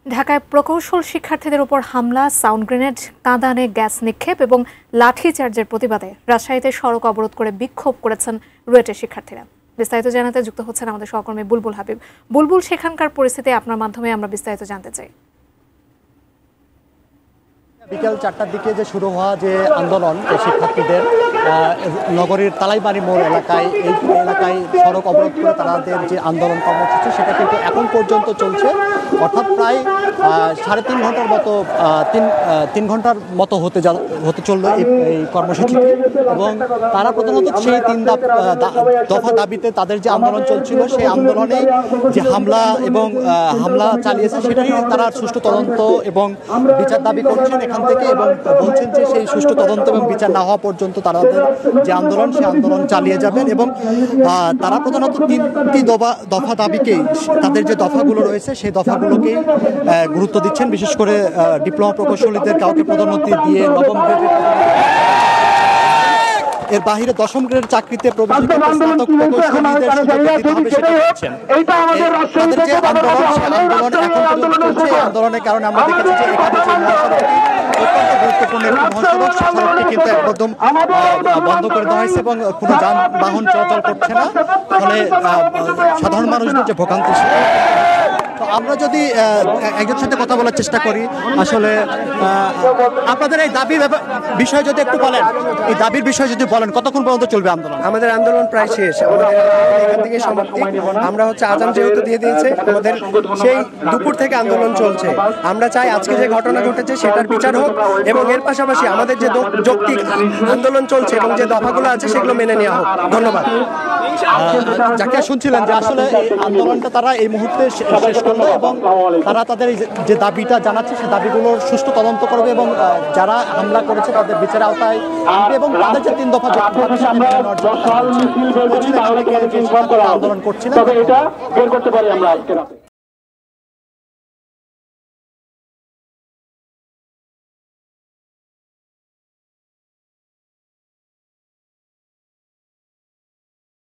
ঢাকায় প্রকৌশল শিক্ষার্থীদের উপর হামলা, সাউন্ড গ্রেনেড, কাঁদানে গ্যাস নিক্ষেপ এবং লাঠিচার্জের প্রতিবাদে রাজশাহীতে সড়ক অবরোধ করে বিক্ষোভ করেছেন রুয়েটের শিক্ষার্থীরা। বিস্তারিত জানাতে যুক্ত হচ্ছেন আমাদের সহকর্মী বুলবুল হাবিব। বুলবুল, সেখানকার পরিস্থিতি আপনার মাধ্যমে আমরা বিস্তারিত জানতে চাই। বিকেল 4টার দিকে যে শুরু হওয়া যে আন্দোলন শিক্ষার্থীদের নগরীর তালাইবাড়ি মোড় এলাকায় সড়ক অবরোধ করে তাদের যে আন্দোলন কর্মসূচি সেটা কিন্তু এখন পর্যন্ত চলছে, অর্থাৎ প্রায় 3.5 ঘন্টার মতো 3 ঘন্টার মতো হতে চললো এই কর্মসূচিটি। এবং তারা প্রধানত সেই 3 দফা দাবিতে তাদের যে আন্দোলন চলছিল সেই আন্দোলনে যে হামলা চালিয়েছে সেটাই তারা সুষ্ঠু তদন্ত এবং বিচার দাবি করছেন এখান থেকে, এবং বলছেন যে সেই সুষ্ঠু তদন্ত এবং বিচার না হওয়া পর্যন্ত তাদের যে আন্দোলন সেই আন্দোলন চালিয়ে যাবেন। এবং তারা প্রধানত 3টি দফা দাবিকেই, তাদের যে দফাগুলো রয়েছে সেই দফাগুলোকেই গুরুত্ব দিচ্ছেন। বিশেষ করে ডিপ্লোমা প্রকৌশলীদের কাউকে পদোন্নতি দিয়ে নবম গ্রেডের, এর বাহিরে 10ম গ্রেড চাকরিতে প্রবেশিকা স্নাতক প্রকৌশলীদের সুযোগ দিতে হবে সেটা বলছেন। তাদের যে আন্দোলন সেই আন্দোলন এখন পর্যন্ত চলছে। এই আন্দোলনের কারণে আমরা দেখেছি যে এখানে যে মহাসড়কটি অত্যন্ত গুরুত্বপূর্ণ একটি মহাসড়ক, সড়কটি কিন্তু একদম বন্ধ করে দেওয়া হয়েছে এবং কোনো যানবাহন চলাচল করছে না, ফলে সাধারণ মানুষদের যে ভোগান্তি। তো আমরা যদি একজনের সাথে কথা বলার চেষ্টা করি, আসলে আপনাদের এই দাবির বিষয়ে যদি একটু বলেন, এই দাবির বিষয়ে যদি বলেন কতক্ষণ পর্যন্ত চলবে আন্দোলন? আমাদের আন্দোলন প্রায় শেষ, আমাদের এখান থেকে সমাপ্তি। আমরা আজান যেহেতু দিয়ে দিয়েছে, আমাদের সেই দুপুর থেকে আন্দোলন চলছে। আমরা চাই আজকে যে ঘটনা ঘটেছে সেটার বিচার হোক, এবং এর পাশাপাশি আমাদের যে যৌক্তিক আন্দোলন চলছে এবং যে দফাগুলো আছে সেগুলো মেনে নেওয়া হোক। ধন্যবাদ। যাকে শুনছিলেন যে আসলে এই আন্দোলনটা তারা এই মুহূর্তে শেষ করলো এবং তারা তাদের যে দাবিটা জানাচ্ছে সেই দাবিগুলোর সুষ্ঠু তদন্ত করবে এবং যারা হামলা করেছে তাদের বিচারের আওতায় আনবে এবং তাদের যে 3 দফা আন্দোলন করছিলেন